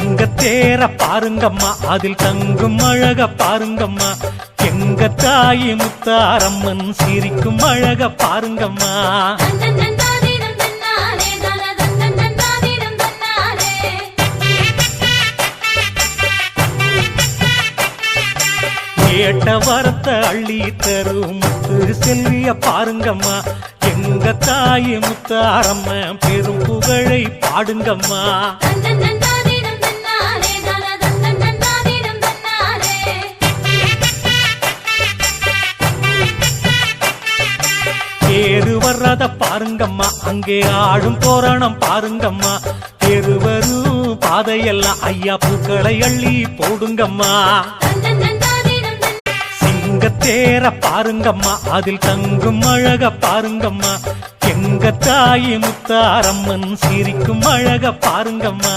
சிங்கத்தேர பாருங்கம்மா, அதில் தங்கும் அழக பாருங்கம்மா. எங்க தாயி முத்தாரம்மன் சிரிக்கும் அழக பாருங்கம்மா. கேட்ட வரத்த அள்ளி தரும் முத்து செல்விய பாருங்கம்மா. எங்க தாயி முத்தாரம்மன் பெரும் புகழை பாடுங்கம்மா. தேரு வர்றத பாருங்கம்மா, அங்கே ஆடும் தோரணம் பாருங்கம்மா. தெருவரும் பாதையெல்லாம் ஐயா பூக்களை அள்ளி போடுங்கம்மா. சிங்கத்தேர பாருங்கம்மா, அதில் தங்கும் அழக பாருங்கம்மா. எங்க தாயி முத்தாரம்மன் சிரிக்கும் அழக பாருங்கம்மா.